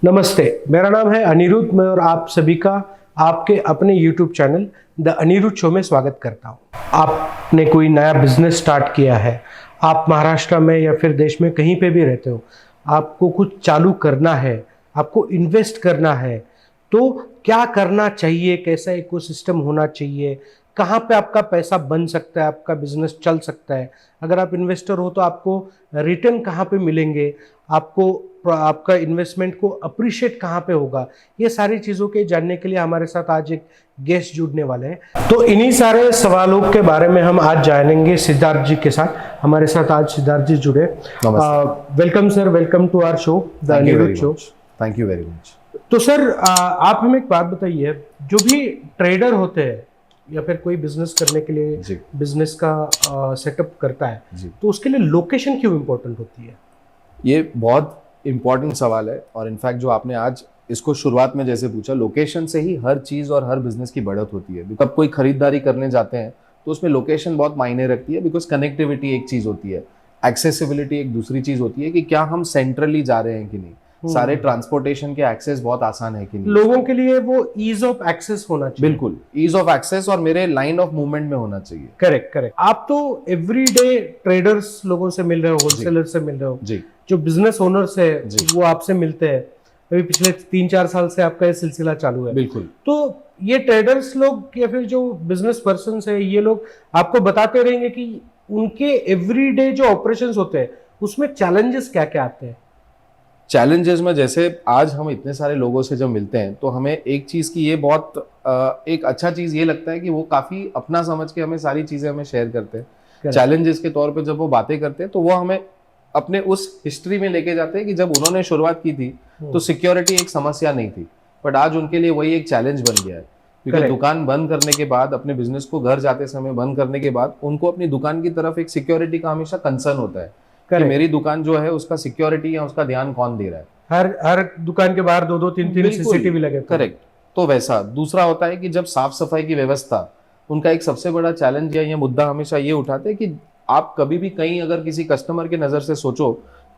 नमस्ते, मेरा नाम है अनिरुद्ध। मैं और आप सभी का आपके अपने YouTube channel the Anirudh show में स्वागत करता हूँ। आपने कोई नया बिजनेस स्टार्ट किया है, आप महाराष्ट्र में या फिर देश में कहीं पे भी रहते हो, आपको कुछ चालू करना है, आपको इन्वेस्ट करना है, तो क्या करना चाहिए, कैसा इकोसिस्टम होना चाहिए, कहाँ पे आपका पैसा बन सकता है, आपका बिजनेस चल सकता है, अगर आप इन्वेस्टर हो तो आपको रिटर्न कहाँ पे मिलेंगे, आपको आपका इन्वेस्टमेंट को अप्रिशिएट कहाँ पे होगा, ये सारी चीज़ों के जानने के लिए हमारे साथ आज एक गेस्ट जुड़ने वाले हैं। तो इन्हीं सारे सवालों के बारे में हम आज जानेंगे सिद्धार्थ जी के साथ। हमारे साथ आज सिद्धार्थ जी जुड़े। Welcome sir, welcome to our show the Anirudh show. Thank you very much. तो सर आप हमें एक बात बताइए, जो भी ट्रेडर होते हैं या फिर कोई बिजनेस करने के लिए बिजनेस का सेटअप करता है, तो उसके लिए लोकेशन क्यों इम्पोर्टेंट होती है? ये बहुत इम्पोर्टेंट सवाल है और इनफैक्ट जो आपने आज इसको शुरुआत में जैसे पूछा, लोकेशन से ही हर चीज़ और हर बिजनेस की बढ़त होती है। जब कोई खरीदारी करने जाते हैं तो उसमें लोकेशन बहुत मायने रखती है, बिकॉज कनेक्टिविटी एक चीज़ होती है, एक्सेसिबिलिटी एक दूसरी चीज़ होती है कि क्या हम सेंट्रली जा रहे हैं कि नहीं, सारे ट्रांसपोर्टेशन के एक्सेस बहुत आसान है कि नहीं, लोगों के लिए वो ईज ऑफ एक्सेस होना चाहिए। बिल्कुल ईज ऑफ एक्सेस और मेरे लाइन ऑफ मूवमेंट में होना चाहिए। Correct correct. आप तो एवरीडे ट्रेडर्स लोगों से मिल रहे हो, होलसेलर से मिल रहे हो जी, जो बिजनेस ओनर्स है वो आपसे मिलते हैं। अभी पिछले 3-4 साल से आपका ये सिलसिला चालू है। बिल्कुल। तो ये ट्रेडर्स लोग या फिर जो बिजनेस पर्सन है, ये लोग आपको बताते रहेंगे कि उनके एवरीडे जो ऑपरेशंस होते हैं उसमें चैलेंजेस क्या क्या आते हैं। चैलेंजेस में जैसे आज हम इतने सारे लोगों से जब मिलते हैं तो हमें एक चीज़ की ये बहुत एक अच्छा चीज़ ये लगता है कि वो काफ़ी अपना समझ के हमें सारी चीज़ें हमें शेयर करते हैं। चैलेंजेस के तौर पे जब वो बातें करते हैं तो वो हमें अपने उस हिस्ट्री में लेके जाते हैं कि जब उन्होंने शुरुआत की थी तो सिक्योरिटी एक समस्या नहीं थी, बट आज उनके लिए वही एक चैलेंज बन गया है। क्योंकि दुकान बंद करने के बाद, अपने बिजनेस को घर जाते समय बंद करने के बाद, उनको अपनी दुकान की तरफ एक सिक्योरिटी का हमेशा कंसर्न होता है कि मेरी दुकान जो है उसका सिक्योरिटी या उसका ध्यान कौन दे रहा है। हर दुकान के बाहर 2-2 3-3 सीसीटीवी लगे। करेक्ट। तो वैसा दूसरा होता है कि जब साफ सफाई की व्यवस्था, उनका एक सबसे बड़ा चैलेंज या ये मुद्दा हमेशा ये उठाते हैं कि आप कभी भी कहीं अगर किसी कस्टमर के नजर से सोचो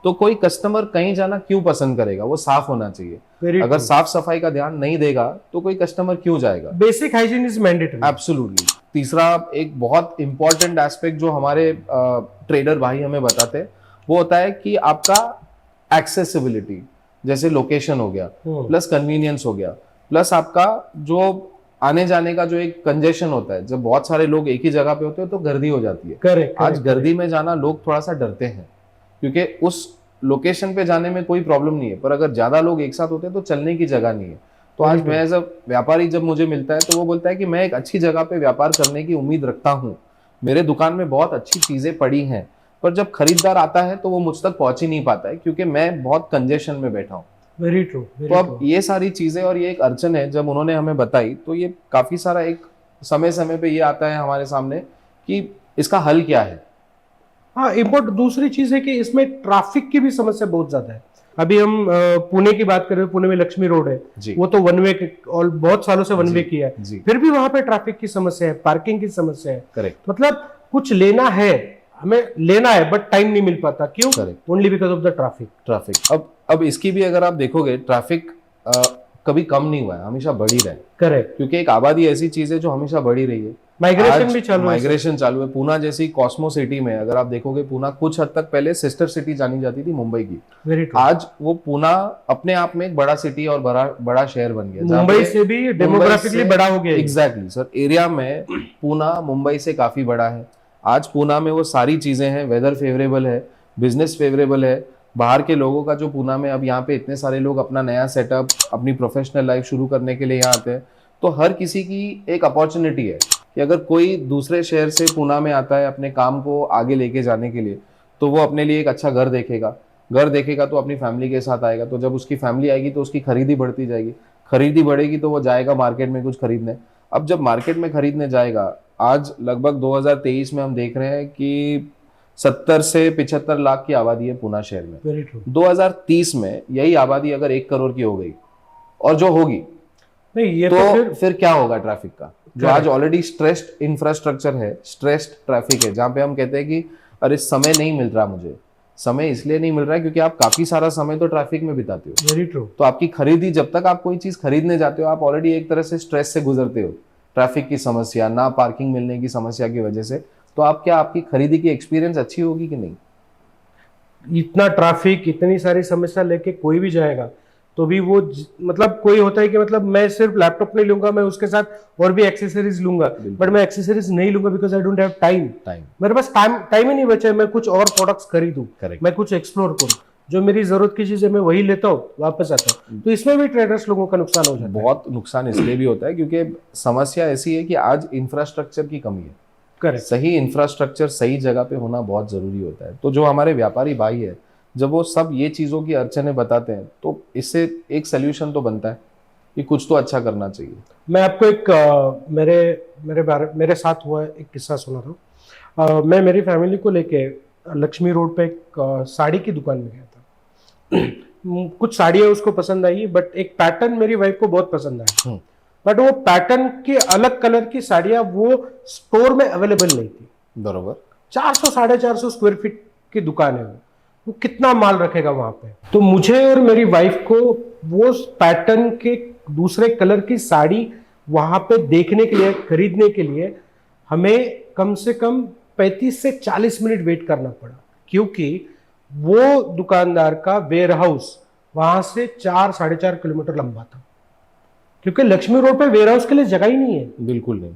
तो कोई कस्टमर कहीं जाना क्यों पसंद करेगा, वो साफ होना चाहिए। अगर साफ सफाई का ध्यान नहीं देगा तो कोई कस्टमर क्यों जाएगा। Basic hygiene is mandatory. Absolutely. तीसरा एक बहुत इंपॉर्टेंट एस्पेक्ट जो हमारे ट्रेडर भाई हमें बताते हैं वो होता है कि आपका एक्सेसिबिलिटी, जैसे लोकेशन हो गया, प्लस कन्वीनियंस हो गया, प्लस आपका जो आने जाने का जो एक कंजेशन होता है, जब बहुत सारे लोग एक ही जगह पे होते हैं तो गर्दी हो जाती है। करेक्ट। आज गर्दी में जाना लोग थोड़ा सा डरते हैं क्योंकि उस लोकेशन पे जाने में कोई प्रॉब्लम नहीं है, पर अगर ज्यादा लोग एक साथ होते हैं तो चलने की जगह नहीं है। तो आज मैं एज अ व्यापारी जब मुझे मिलता है तो वो बोलता है कि मैं एक अच्छी जगह पे व्यापार करने की उम्मीद रखता हूँ, मेरे दुकान में बहुत अच्छी चीजें पड़ी हैं, पर जब खरीदार आता है तो वो मुझ तक पहुंच ही नहीं पाता है क्योंकि मैं बहुत कंजेशन में बैठा हूँ। Very true. तो अब ये सारी चीजें और ये एक अड़चन है, जब उन्होंने हमें बताई तो ये काफी सारा एक समय समय पे ये आता है हमारे सामने कि इसका हल क्या है। हाँ, इम्पोर्टेंट दूसरी चीज है कि इसमें ट्रैफिक की भी समस्या बहुत ज्यादा है। अभी हम पुणे की बात करें, पुणे में लक्ष्मी रोड है, वो तो वन वे और बहुत सालों से वन वे किया है, फिर भी वहां पे ट्रैफिक की समस्या है, पार्किंग की समस्या है। करेक्ट। मतलब कुछ लेना है, हमें लेना है, बट टाइम नहीं मिल पाता। क्यों? Only because of the traffic. अब इसकी भी अगर आप देखोगे, ट्रैफिक कभी कम नहीं हुआ है, हमेशा बढ़ ही रहा है। करेक्ट। क्योंकि एक आबादी ऐसी चीज है जो हमेशा बढ़ी रही है। माइग्रेशन भी चालू है। माइग्रेशन चालू है। पूना जैसी कॉस्मो सिटी में अगर आप देखोगे, पूना कुछ हद तक पहले सिस्टर सिटी जानी जाती थी मुंबई की। आज वो पूना अपने आप में एक बड़ा सिटी और बड़ा शहर बन गया। मुंबई से भी डेमोग्राफिकली बड़ा हो गया। एग्जैक्टली सर, एरिया में पूना मुंबई से काफी बड़ा है। आज पूना में वो सारी चीजें हैं, वेदर फेवरेबल है, बिजनेस फेवरेबल है। बाहर के लोगों का जो पूना में अब यहाँ पे इतने सारे लोग अपना नया सेटअप, अपनी प्रोफेशनल लाइफ शुरू करने के लिए यहाँ आते हैं, तो हर किसी की एक अपॉर्चुनिटी है कि अगर कोई दूसरे शहर से पूना में आता है अपने काम को आगे लेके जाने के लिए, तो वो अपने लिए एक अच्छा घर देखेगा तो अपनी फैमिली के साथ आएगा। तो जब उसकी फैमिली आएगी तो उसकी खरीदी बढ़ती जाएगी, खरीदी बढ़ेगी तो वो जाएगा मार्केट में कुछ खरीदने। अब जब मार्केट में खरीदने जाएगा, आज लगभग 2023 में हम देख रहे हैं कि 70 से 75 लाख की आबादी है पूना शहर में। 2030 में यही आबादी अगर 1 करोड़ की हो गई, और जो होगी नहीं, ये तो फिर क्या होगा ट्रैफिक का। जो आज ऑलरेडी स्ट्रेस्ड इंफ्रास्ट्रक्चर है, स्ट्रेस्ड ट्रैफिक है, जहां पे हम कहते हैं कि अरे समय नहीं मिल रहा मुझे, समय इसलिए नहीं मिल रहा है क्योंकि आप काफी सारा समय तो ट्रैफिक में बिताते हो। Very true. तो आपकी खरीदी, जब तक आप कोई चीज खरीदने जाते हो, आप ऑलरेडी एक तरह से स्ट्रेस से गुजरते हो, ट्रैफिक की समस्या, ना पार्किंग मिलने की समस्या की वजह से। तो आप क्या, आपकी खरीदी की एक्सपीरियंस अच्छी होगी कि नहीं? इतना ट्रैफिक, इतनी सारी समस्या लेके कोई भी जाएगा तो भी वो मतलब कोई होता है कि मतलब मैं सिर्फ लैपटॉप नहीं लूंगा, मैं उसके साथ और भी एक्सेसरीज लूंगा, बट मैं एक्सेसरीज नहीं लूंगा because I don't have time. मेरे पास टाइम ही नहीं बचा है, मैं कुछ और प्रोडक्ट्स खरीदूं, मैं कुछ एक्सप्लोर करूं, जो मेरी जरूरत की चीज है मैं वही लेता हूँ, वापस आता हूँ। तो इसमें भी ट्रेडर्स लोगों का नुकसान हो जाता है। बहुत नुकसान इसलिए भी होता है क्योंकि समस्या ऐसी है कि आज इंफ्रास्ट्रक्चर की कमी है। करेक्ट। सही इंफ्रास्ट्रक्चर सही जगह पे होना बहुत जरूरी होता है। तो जो हमारे व्यापारी भाई है, जब वो सब ये चीजों की अड़चनें बताते हैं, तो इससे एक सोल्यूशन तो बनता है कि कुछ तो अच्छा करना चाहिए। मैं आपको एक मेरे साथ हुआ एक किस्सा सुना था। मैं मेरी फैमिली को लेके लक्ष्मी रोड पे एक साड़ी की दुकान में गया था। कुछ साड़ियाँ उसको पसंद आई, बट एक पैटर्न मेरी वाइफ को बहुत पसंद आया, बट वो पैटर्न के अलग कलर की साड़ियाँ वो स्टोर में अवेलेबल नहीं थी। बरोबर। 400 450 स्क्वायर फीट की दुकान है वो कितना माल रखेगा वहां पे? तो मुझे और मेरी वाइफ को वो पैटर्न के दूसरे कलर की साड़ी वहां पे देखने के लिए, खरीदने के लिए हमें कम से कम 35 से 40 मिनट वेट करना पड़ा, क्योंकि वो दुकानदार का वेयर हाउस वहां से 4-4.5 किलोमीटर लंबा था, क्योंकि लक्ष्मी रोड पे वेयर हाउस के लिए जगह ही नहीं है। बिल्कुल नहीं।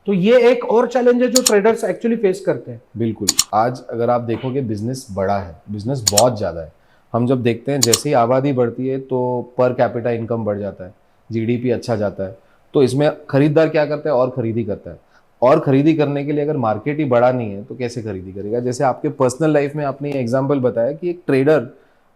तो ये एक और चैलेंज है जो ट्रेडर्स एक्चुअली फेस करते हैं। बिल्कुल। आज अगर आप देखोगे, बिजनेस बड़ा है, बिजनेस बहुत ज़्यादा है। हम जब देखते हैं जैसे ही आबादी बढ़ती है तो पर कैपिटा इनकम बढ़ जाता है, जीडीपी अच्छा जाता है। तो इसमें खरीदार क्या करता है? और खरीदी करता है। और खरीदी करने के लिए अगर मार्केट ही बड़ा नहीं है तो कैसे खरीदी करेगा? जैसे आपके पर्सनल लाइफ में आपने एग्जाम्पल बताया कि एक ट्रेडर,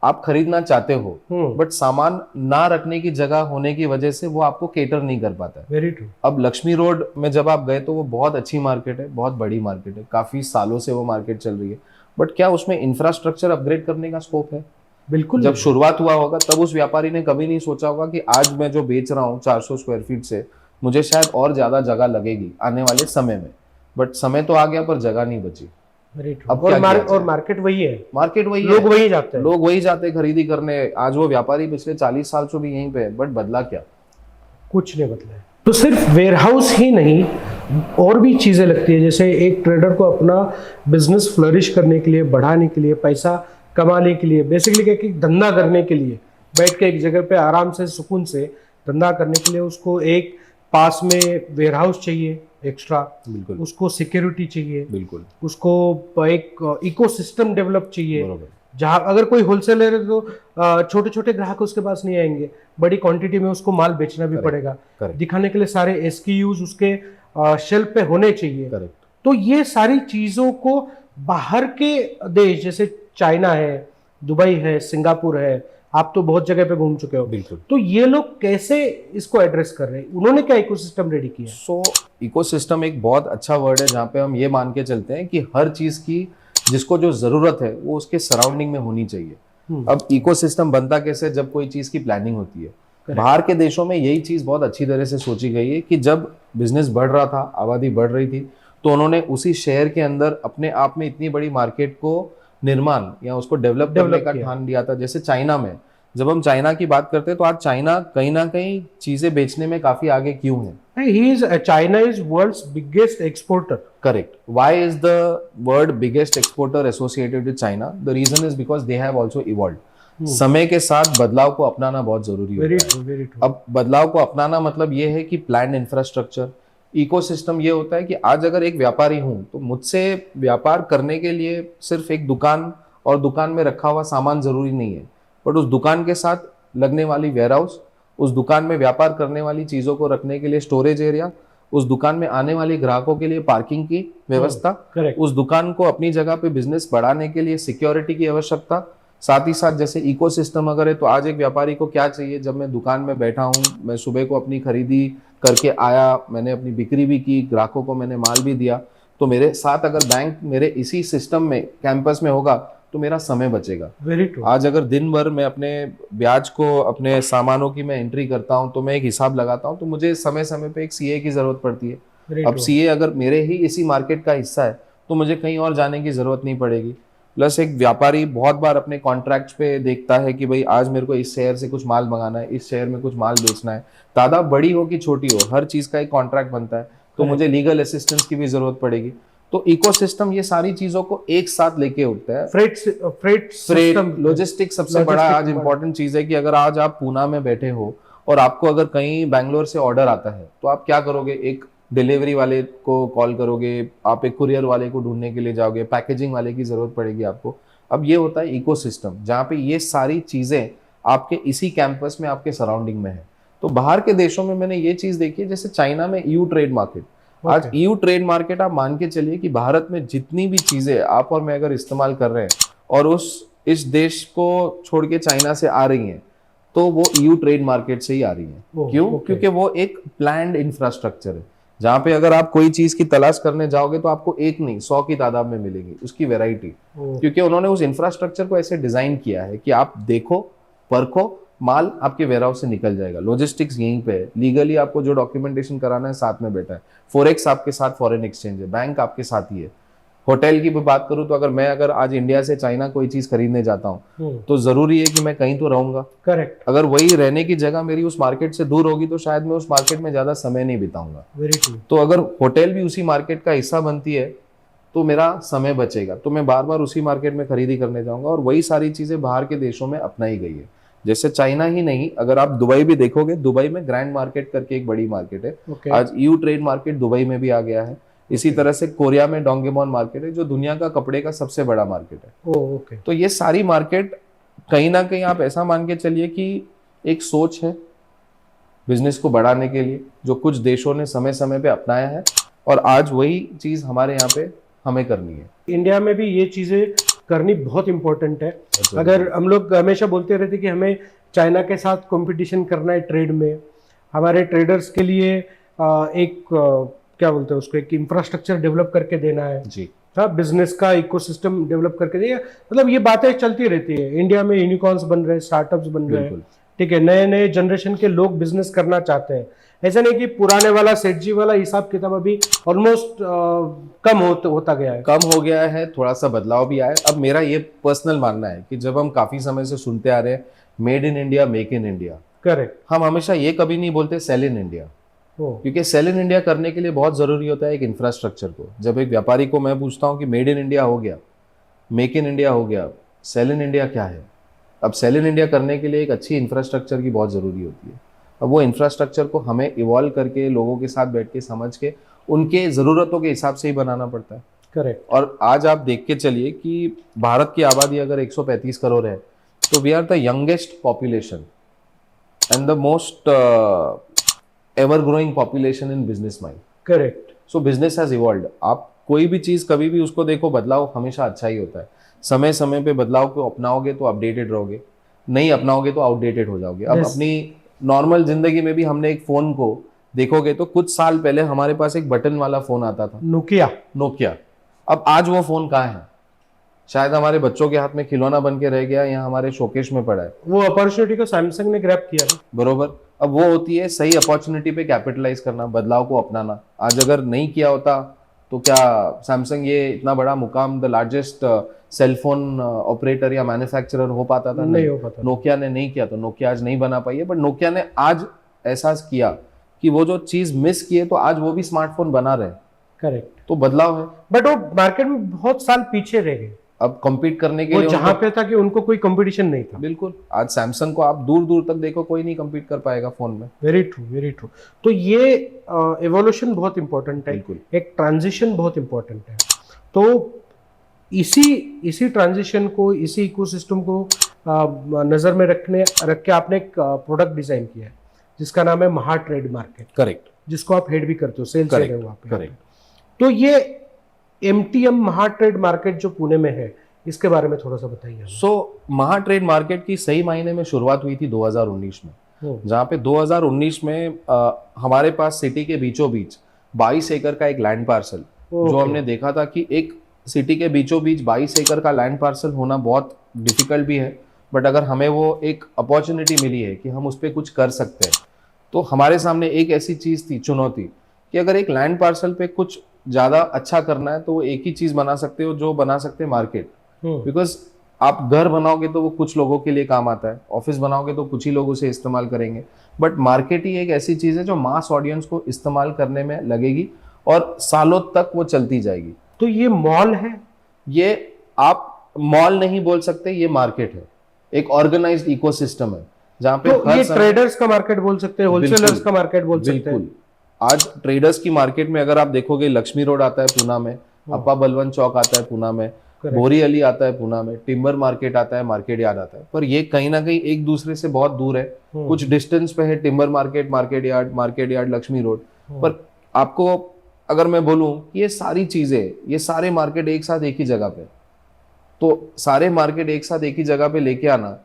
आप खरीदना चाहते हो बट सामान ना रखने की जगह होने की वजह से वो आपको केटर नहीं कर पाता है। Very true. अब लक्ष्मी रोड में जब आप गए तो वो बहुत अच्छी मार्केट है, बहुत बड़ी मार्केट है, काफी सालों से वो मार्केट चल रही है, बट क्या उसमें इंफ्रास्ट्रक्चर अपग्रेड करने का स्कोप है? बिल्कुल। जब शुरुआत हुआ होगा तब उस व्यापारी ने कभी नहीं सोचा होगा कि आज मैं जो बेच रहा हूँ 400 स्क्वायर फीट से, मुझे शायद और ज्यादा जगह लगेगी आने वाले समय में, बट समय तो आ गया पर जगह नहीं बची। अब और मार्केट वही है, लोग वही जाते हैं, लोग वही जाते हैं खरीदी करने। आज वो व्यापारी पिछले 40 साल से भी यहीं पे है, बट बदला क्या? कुछ नहीं बदला है। तो सिर्फ वेयरहाउस ही नहीं, और भी चीजें लगती है। जैसे एक ट्रेडर को अपना बिजनेस फ्लरिश करने के लिए, बढ़ाने के लिए, पैसा कमाने के लिए, बेसिकली क्या कि धंधा करने के लिए, बैठ के एक जगह पे आराम से सुकून से धंधा करने के लिए उसको एक पास में वेयरहाउस चाहिए एक्स्ट्रा, बिल्कुल, उसको सिक्योरिटी चाहिए, बिल्कुल, उसको एक इकोसिस्टम डेवलप चाहिए। बरोबर। जहाँ अगर कोई होलसेलर है तो छोटे छोटे ग्राहक उसके पास नहीं आएंगे, बड़ी क्वांटिटी में उसको माल बेचना भी पड़ेगा। दिखाने के लिए सारे एसक्यूज उसके शेल्फ पे होने चाहिए। तो ये सारी चीजों को बाहर के देश जैसे चाइना है, दुबई है, सिंगापुर है, आप तो बहुत जगह पे घूम चुके हो, बिल्कुल। तो ये लोग कैसे इसको एड्रेस कर रहे हैं? उन्होंने क्या इकोसिस्टम रेडी किया? सो इकोसिस्टम एक बहुत अच्छा वर्ड है जहाँ पे हम ये मान के चलते हैं कि हर चीज की जिसको जो जरूरत है वो उसके सराउंडिंग में होनी चाहिए। अब इकोसिस्टम बनता कैसे? जब कोई चीज की प्लानिंग होती है। बाहर के देशों में यही चीज बहुत अच्छी तरह से सोची गई है कि जब बिजनेस बढ़ रहा था, आबादी बढ़ रही थी, तो उन्होंने उसी शहर के अंदर अपने आप में इतनी बड़ी मार्केट को निर्माण या उसको डेवलप करने का ठान लिया था। जैसे चाइना में, जब हम चाइना की बात करते हैं तो आज चाइना कहीं ना कहीं चीजें बेचने में काफी आगे क्यों है? China is world's biggest exporter. Correct. Why is the word biggest exporter associated with China? The reason is because they have also evolved. समय के साथ बदलाव को अपनाना बहुत जरूरी होता है। Very true. अब बदलाव को अपनाना मतलब ये है कि प्लान इंफ्रास्ट्रक्चर, इकोसिस्टम ये होता है कि आज अगर एक व्यापारी हूं तो मुझसे व्यापार करने के लिए सिर्फ एक दुकान और दुकान में रखा हुआ सामान जरूरी नहीं है, बट उस दुकान के साथ लगने वाली वेयरहाउस, उस दुकान में व्यापार करने वाली चीजों को रखने के लिए स्टोरेज एरिया, उस दुकान में आने वाले ग्राहकों के लिए पार्किंग की व्यवस्था, उस दुकान को अपनी जगह पे बिजनेस बढ़ाने के लिए सिक्योरिटी की आवश्यकता, साथ ही साथ जैसे इकोसिस्टम अगर है तो आज एक व्यापारी को क्या चाहिए? जब मैं दुकान में बैठा हूँ, मैं सुबह को अपनी खरीदी करके आया, मैंने अपनी बिक्री भी की, ग्राहकों को मैंने माल भी दिया, तो मेरे साथ अगर बैंक मेरे इसी सिस्टम में कैंपस में होगा तो मेरा समय बचेगा। आज अगर दिन भर मैं अपने ब्याज को, अपने सामानों की मैं एंट्री करता हूं तो मैं एक हिसाब लगाता हूं, तो मुझे समय समय पे एक सीए की जरूरत पड़ती है। अब सीए अगर मेरे ही इसी मार्केट का हिस्सा है तो मुझे कहीं और जाने की जरूरत नहीं पड़ेगी। प्लस एक व्यापारी बहुत बार अपने कॉन्ट्रैक्ट पे देखता है कि भाई आज मेरे को इस शहर से कुछ माल मंगाना है, इस शहर में कुछ माल बेचना है, तादाद बड़ी हो कि छोटी हो, हर चीज का एक कॉन्ट्रैक्ट बनता है, तो मुझे लीगल असिस्टेंस की भी जरूरत पड़ेगी। तो इकोसिस्टम ये सारी चीजों को एक साथ लेके उठता है। फ्रेट लॉजिस्टिक सबसे बड़ा आज इंपॉर्टेंट चीज है कि अगर आज आप पूना में बैठे हो और आपको अगर कहीं बैंगलोर से ऑर्डर आता है तो आप क्या करोगे, एक डिलीवरी वाले को कॉल करोगे, आप एक कुरियर वाले को ढूंढने के लिए जाओगे, पैकेजिंग वाले की जरूरत पड़ेगी आपको। अब ये होता है इकोसिस्टम, जहाँ पे ये सारी चीजें आपके इसी कैंपस में, आपके सराउंडिंग में है। तो बाहर के देशों में मैंने ये चीज देखी है, जैसे चाइना में ईयू ट्रेड मार्केट, आज ईयू ट्रेड मार्केट आप मान के चलिए कि भारत में जितनी भी चीजें आप और मैं अगर इस्तेमाल कर रहे हैं और इस देश को छोड़ के चाइना से आ रही हैं, तो वो ईयू ट्रेड मार्केट से ही आ रही है। क्यों? क्योंकि वो एक प्लान्ड इंफ्रास्ट्रक्चर है, जहां पे अगर आप कोई चीज की तलाश करने जाओगे तो आपको एक नहीं 100 की तादाद में मिलेगी उसकी वैरायटी, क्योंकि उन्होंने उस इंफ्रास्ट्रक्चर को ऐसे डिजाइन किया है कि आप देखो, परखो, माल आपके वेयरहाउस से निकल जाएगा। लॉजिस्टिक्स यहीं पे है, लीगली आपको जो डॉक्यूमेंटेशन कराना है साथ में बैठा है, फॉरेक्स आपके साथ फॉरेन एक्सचेंज है, बैंक आपके साथ ही है। होटल की भी बात करूं तो अगर आज इंडिया से चाइना कोई चीज खरीदने जाता हूं तो जरूरी है कि मैं कहीं तो रहूंगा। करेक्ट। अगर वही रहने की जगह मेरी उस मार्केट से दूर होगी तो शायद मैं उस मार्केट में ज्यादा समय नहीं बिताऊंगा। Very true. तो अगर होटल भी उसी मार्केट का हिस्सा बनती है तो मेरा समय बचेगा, तो मैं बार बार उसी मार्केट में खरीदी करने जाऊंगा। और वही सारी चीजें बाहर के देशों में अपनाई गई है। जैसे चाइना ही नहीं, अगर आप दुबई भी देखोगे, दुबई में ग्रैंड मार्केट करके एक बड़ी मार्केट है। आज ईयू ट्रेड मार्केट दुबई में भी आ गया है। इसी तरह से कोरिया में डोंगेमॉन मार्केट है, जो दुनिया का कपड़े का सबसे बड़ा मार्केट है। तो ये सारी मार्केट कहीं ना कहीं आप ऐसा मान के चलिए कि एक सोच है बिजनेस को बढ़ाने के लिए, जो कुछ देशों ने समय समय पे अपनाया है, और आज वही चीज हमारे यहाँ पे हमें करनी है। इंडिया में भी ये चीजें करनी बहुत इंपॉर्टेंट है। अगर हम लोग हमेशा बोलते रहते कि हमें चाइना के साथ कंपटीशन करना है ट्रेड में, हमारे ट्रेडर्स के लिए एक क्या बोलते हैं उसको, एक इंफ्रास्ट्रक्चर डेवलप करके देना है जी, हाँ, बिजनेस का इकोसिस्टम डेवलप करके देना, मतलब ये बातें चलती रहती है। इंडिया में यूनिकॉर्न्स बन रहे हैं, स्टार्टअप्स बन रहे हैं, ठीक है, नए नए जनरेशन के लोग बिजनेस करना चाहते हैं। ऐसा नहीं कि पुराने वाला सेठ जी वाला हिसाब किताब अभी ऑलमोस्ट कम होता गया है, कम हो गया है, थोड़ा सा बदलाव भी आया। अब मेरा ये पर्सनल मानना है कि जब हम काफी समय से सुनते आ रहे हैं made in India, make in India, correct, हम हमेशा ये कभी नहीं बोलते सेल इन इंडिया, क्योंकि सेल इन इंडिया करने के लिए बहुत जरूरी होता है एक इंफ्रास्ट्रक्चर को। जब एक व्यापारी को मैं पूछता हूँ कि मेड इन इंडिया हो गया, मेक इन इंडिया हो गया, सेल इन इंडिया क्या है? अब सेल इन इंडिया करने के लिए एक अच्छी इंफ्रास्ट्रक्चर की बहुत जरूरी होती है। अब वो इंफ्रास्ट्रक्चर को हमें इवॉल्व करके, लोगों के साथ बैठ के, समझ के, उनके जरूरतों के हिसाब से ही बनाना पड़ता है। करेक्ट। और आज आप देख के चलिए कि भारत की आबादी अगर 135 करोड़ है, तो we are the youngest population and the most ever growing population in business mind. Correct. So business has evolved. आप कोई भी चीज कभी भी उसको देखो, बदलाव हमेशा अच्छा ही होता है। समय समय पे बदलाव को अपनाओगे तो अपडेटेड रहोगे, नहीं अपनाओगे तो आउटडेटेड हो जाओगे। अब अपनी नॉर्मल जिंदगी में भी हमने एक फोन को देखोगे तो कुछ साल पहले हमारे पास एक बटन वाला फोन आता था, नोकिया। अब आज वो फोन कहाँ है? शायद हमारे बच्चों के हाथ में खिलौना बन के रह गया या हमारे शोकेश में पड़ा है। वो अपॉर्चुनिटी को सैमसंग ने ग्रैब किया ना, बरोबर। अब वो होती है सही अपॉर्चुनिटी पे कैपिटलाइज करना, बदलाव को अपनाना। आज अगर नहीं किया होता तो क्या सैमसंग ये इतना बड़ा मुकाम, द लार्जेस्ट सेलफोन ऑपरेटर या मैन्युफैक्चरर हो पाता था? नहीं हो पाता। नोकिया ने नहीं किया तो नोकिया आज नहीं बना पाई है, बट नोकिया ने आज एहसास किया कि वो जो चीज मिस की है, तो आज वो भी स्मार्टफोन बना रहे। करेक्ट। तो बदलाव है, बट वो मार्केट में बहुत साल पीछे रह गए। अब compete करने के वो लिए जहां पे था कि उनको कोई कंपटीशन नहीं था। बिल्कुल। आज सैमसंग को आप दूर दूर तक देखो, कोई नहीं compete कर पाएगा फोन में। Very true, very true. तो ये एवोल्यूशन बहुत इंपॉर्टेंट है, बिल्कुल। एक ट्रांजिशन बहुत इंपॉर्टेंट है। तो इसी ट्रांजिशन को, इसी इकोसिस्टम को नजर में रख के आपने एक प्रोडक्ट डिजाइन किया है जिसका नाम है महा ट्रेड मार्केट। करेक्ट। जिसको आप हेड भी करते हो, सेल्स हेड है वहाँ पे। करेक्ट। तो ये MTM महा ट्रेड मार्केट जो पुणे में है, इसके बारे में थोड़ा सा बताइए। महा ट्रेड मार्केट की सही मायने में शुरुआत हुई थी 2019 में, जहाँ पे 2019 में हमारे पास सिटी के बीचों बीच 22 एकड़ का एक लैंड पार्सल, जो हमने देखा था कि एक सिटी के बीचों बीच 22 एकड़ का लैंड पार्सल होना बहुत डिफिकल्ट भी है, बट अगर हमें वो एक अपॉर्चुनिटी मिली है कि हम उस पर कुछ कर सकते हैं, तो हमारे सामने एक ऐसी चीज थी, चुनौती, कि अगर एक लैंड पार्सल पे कुछ ज्यादा अच्छा करना है तो वो एक ही चीज बना सकते हो जो बना सकते हैं मार्केट। बिकॉज आप घर बनाओगे तो वो कुछ लोगों के लिए काम आता है, ऑफिस बनाओगे तो कुछ ही लोग उसे इस्तेमाल करेंगे, बट मार्केट ही एक ऐसी चीज है जो मास ऑडियंस को इस्तेमाल करने में लगेगी और सालों तक वो चलती जाएगी। तो ये मॉल है? ये आप मॉल नहीं बोल सकते, ये मार्केट है, एक ऑर्गेनाइज्ड इकोसिस्टम है जहाँ पे तो ये ट्रेडर्स का मार्केट बोल सकते हैं, होलसेलर्स का मार्केट बोल सकते हैं। बिल्कुल। आज ट्रेडर्स की मार्केट में अगर आप देखोगे, लक्ष्मी रोड आता है पूना में, अप्पा बलवंत चौक आता है पूना में, बोरी अली आता है पूना में, टिम्बर मार्केट आता है, मार्केट यार्ड आता है, पर ये कहीं ना कहीं एक दूसरे से बहुत दूर है। कुछ डिस्टेंस पे है timber market, market yard, Lakshmi road. पर आपको अगर मैं बोलूं कि ये सारी चीजें, ये सारे मार्केट एक साथ एक ही जगह पे, तो सारे मार्केट एक साथ एक ही जगह पे लेके आना,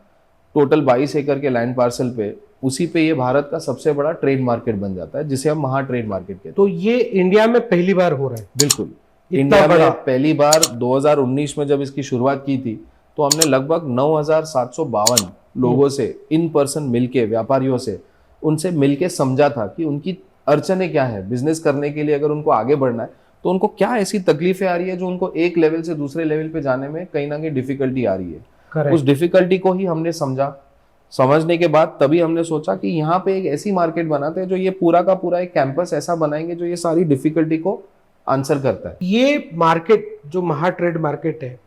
टोटल 22 एकड़ के लैंड पार्सल पे, उसी पे ये भारत का सबसे बड़ा ट्रेड मार्केट बन जाता है, जिसे हम महा ट्रेड मार्केट कहते हैं। तो ये इंडिया में पहली बार हो रहा है? बिल्कुल, इंडिया में पहली बार 2019 में जब इसकी शुरुआत की थी तो हमने लगभग 9,752 लोगों से इन पर्सन मिलके, व्यापारियों से, उनसे मिलके समझा था कि उनकी अड़चने क्या है बिजनेस करने के लिए। अगर उनको आगे बढ़ना है तो उनको क्या ऐसी तकलीफें आ रही है जो उनको एक लेवल से दूसरे लेवल पे जाने में कहीं ना कहीं डिफिकल्टी आ रही है। Correct. उस डिफिकल्टी को ही हमने समझा, समझने के बाद तभी हमने सोचा कि यहाँ पे एक ऐसी मार्केट बनाते हैं जो ये पूरा का पूरा एक कैंपस ऐसा बनाएंगे जो ये सारी डिफिकल्टी को आंसर करता है। ये मार्केट जो महा ट्रेड मार्केट है,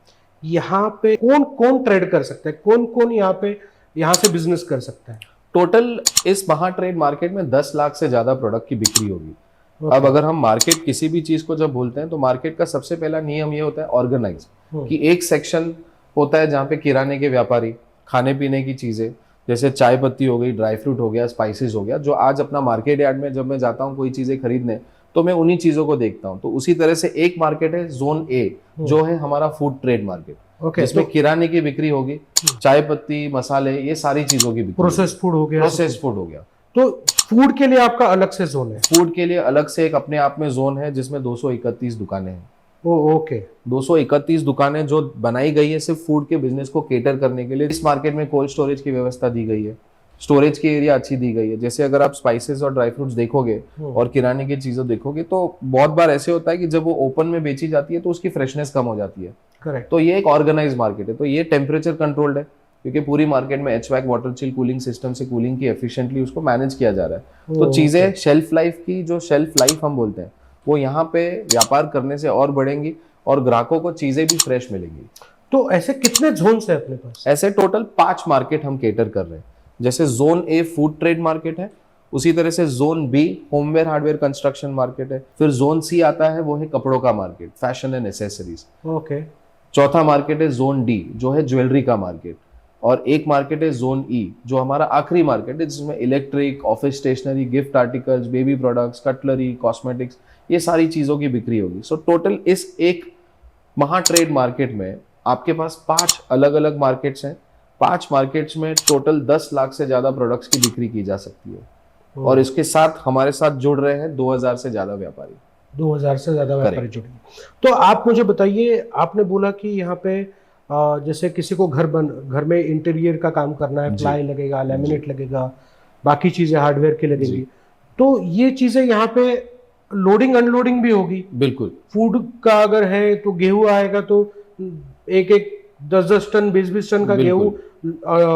यहाँ पे कौन कौन ट्रेड कर सकता है, कौन कौन यहाँ से बिजनेस कर सकता है? टोटल इस महा ट्रेड मार्केट में 10 लाख से ज्यादा प्रोडक्ट की बिक्री होगी। अब अगर हम मार्केट किसी भी चीज को जब बोलते हैं तो मार्केट का सबसे पहला नियम ये होता है ऑर्गेनाइज, कि एक सेक्शन होता है जहाँ पे किराने के व्यापारी, खाने पीने की चीजें जैसे चाय पत्ती हो गई, ड्राई फ्रूट हो गया, स्पाइसेस हो गया, जो आज अपना मार्केट यार्ड में जब मैं जाता हूँ कोई चीजें खरीदने तो मैं उन्हीं चीजों को देखता हूँ। तो उसी तरह से एक मार्केट है जोन ए, जो है हमारा फूड ट्रेड मार्केट, जिसमें किराने की बिक्री होगी, चाय पत्ती, मसाले, ये सारी चीजों की बिक्री, प्रोसेस फूड हो गया, प्रोसेस फूड हो गया। तो फूड के लिए आपका अलग से जोन है? फूड के लिए अलग से एक अपने आप में जोन है जिसमें 231 दुकानें हैं। ओके, 231 दुकानें जो बनाई गई है सिर्फ फूड के बिजनेस को केटर करने के लिए। इस मार्केट में कोल्ड स्टोरेज की व्यवस्था दी गई है, स्टोरेज की एरिया अच्छी दी गई है। जैसे अगर आप स्पाइसेस और ड्राई फ्रूट्स देखोगे और किराने की चीजें देखोगे तो बहुत बार ऐसे होता है कि जब वो ओपन में बेची जाती है तो उसकी फ्रेशनेस कम हो जाती है। करेक्ट। तो ये एक ऑर्गेनाइज मार्केट है। तो ये टेम्परेचर कंट्रोल्ड है क्योंकि पूरी मार्केट में HVAC water chill cooling system से कूलिंग की एफिशिएंटली उसको मैनेज किया जा रहा है। तो चीजें शेल्फ लाइफ की, जो शेल्फ लाइफ हम बोलते हैं, वो यहाँ पे व्यापार करने से और बढ़ेंगी और ग्राहकों को चीजें भी फ्रेश मिलेंगी। तो ऐसे कितने जोन्स है अपने पास? ऐसे टोटल 5 मार्केट हम केटर कर रहे हैं। जैसे zone A food trade market है, उसी तरह से zone B homeware hardware construction market है, फिर जोन सी आता है वो है कपड़ों का market, fashion and accessories. Okay. चौथा मार्केट है जोन डी, जो है ज्वेलरी का मार्केट, और एक मार्केट है जोन ई, जो हमारा आखिरी मार्केट है जिसमें electric, office stationery, gift articles, baby products, cutlery, cosmetics, ये सारी चीजों की बिक्री होगी। सो टोटल इस एक महा ट्रेड मार्केट में आपके पास 5 अलग अलग मार्केट्स हैं। 5 मार्केट्स में टोटल 10 लाख से ज्यादा प्रोडक्ट्स की बिक्री की जा सकती है। और इसके साथ हमारे साथ जुड़ रहे हैं 2000 से ज्यादा व्यापारी। 2000 से ज्यादा व्यापारी जुड़े। तो आप मुझे बताइए, आपने बोला कि यहाँ पे जैसे किसी को घर में इंटीरियर का काम करना है, प्लाई लगेगा, लैमिनेट लगेगा, बाकी चीजें हार्डवेयर की लगेगी, तो ये चीजें यहाँ पे लोडिंग अनलोडिंग भी होगी? बिल्कुल। फूड का अगर है तो गेहूं आएगा तो एक 10 टन 20 टन का गेहूं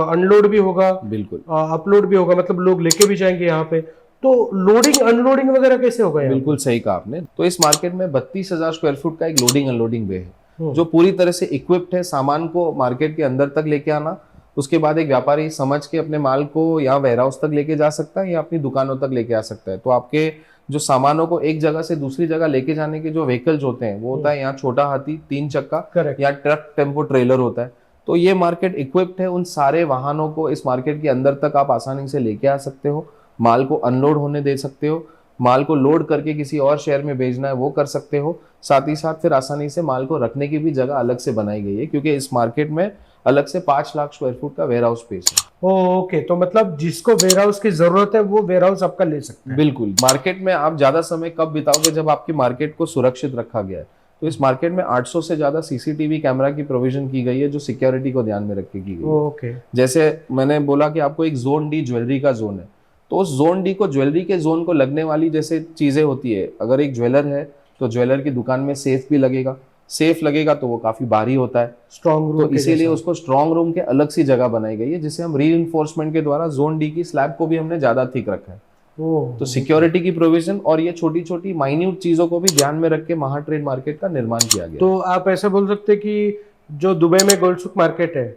अनलोड भी होगा, बिल्कुल, अपलोड भी होगा, मतलब लोग लेके भी जाएंगे यहाँ पे। तो लोडिंग अनलोडिंग वगैरह कैसे होगा? बिल्कुल सही कहा आपने। तो इस मार्केट में 32,000 स्क्वायर फुट का एक लोडिंग अनलोडिंग वे है जो पूरी तरह से इक्विप्ड है सामान को मार्केट के अंदर तक लेके आना। उसके बाद एक व्यापारी समझ के अपने माल को या वेयरहाउस तक लेके जा सकता है या अपनी दुकानों तक लेके आ सकता है। तो आपके जो सामानों को एक जगह से दूसरी जगह लेके जाने के जो व्हीकल्स होते हैं वो होता है यहाँ छोटा हाथी 3 चक्का या ट्रक, टेम्पो, ट्रेलर होता है। तो ये मार्केट इक्विप्ड है, उन सारे वाहनों को इस मार्केट के अंदर तक आप आसानी से लेके आ सकते हो, माल को अनलोड होने दे सकते हो, माल को लोड करके किसी और शहर में भेजना है वो कर सकते हो। साथ ही साथ फिर आसानी से माल को रखने की भी जगह अलग से बनाई गई है क्योंकि इस मार्केट में अलग से 5 लाख स्क्वायर फुट का वेयरहाउस स्पेस है। ओके, तो मतलब जिसको वेयरहाउस की जरूरत है वो वेयरहाउस आपका ले सकता है? बिल्कुल। मार्केट में आप ज्यादा समय कब बिताओगे? जब आपकी मार्केट को सुरक्षित रखा गया है। तो इस मार्केट में 800 से ज्यादा CCTV कैमरा की प्रोविजन की गई है जो सिक्योरिटी को ध्यान में रख के की गई है। ओके। जैसे मैंने बोला कि आपको एक जोन डी ज्वेलरी का जोन है, तो उस जोन डी को, ज्वेलरी के जोन को लगने वाली जैसे चीजें होती है, अगर एक ज्वेलर है तो ज्वेलर की दुकान में सेफ भी लगेगा, सेफ लगेगा तो वो काफी भारी होता है, स्ट्रॉन्ग तो रूम इसीलिए उसको स्ट्रॉन्ग रूम के अलग सी जगह बनाई गई है, जिसे हम री के द्वारा जोन डी की स्लैब को भी हमने ज्यादा थिक रखा है। तो सिक्योरिटी की प्रोविजन और ये छोटी छोटी माइन्यूट चीजों को भी ध्यान में रख के महाट्रेड मार्केट का निर्माण किया गया। तो आप ऐसा बोल सकते हैं कि जो दुबई में गोल्ड सुक मार्केट है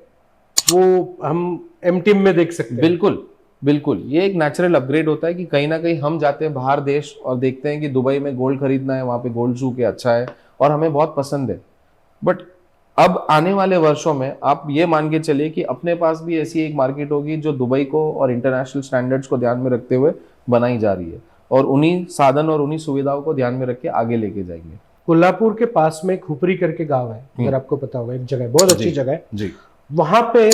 वो हम एमटीएम में देख सकते हैं। बिल्कुल बिल्कुल, ये एक नेचुरल अपग्रेड होता है कि कहीं ना कहीं हम जाते हैं बाहर देश और देखते हैं कि दुबई में गोल्ड खरीदना है, वहां पे गोल्ड सूक है, अच्छा है और हमें बहुत पसंद है। बट अब आने वाले वर्षों में आप ये मान के चलिए कि अपने पास भी ऐसी एक मार्केट होगी जो दुबई को और इंटरनेशनल स्टैंडर्ड्स को ध्यान में रखते हुए बनाई जा रही है, और उन्हीं साधन और उन्हीं सुविधाओं को ध्यान में रख के आगे लेके जाएंगे। कोल्हापुर के पास में खुपरी करके गांव है, अगर आपको पता होगा, एक जगह बहुत अच्छी जगह है जी, वहां पे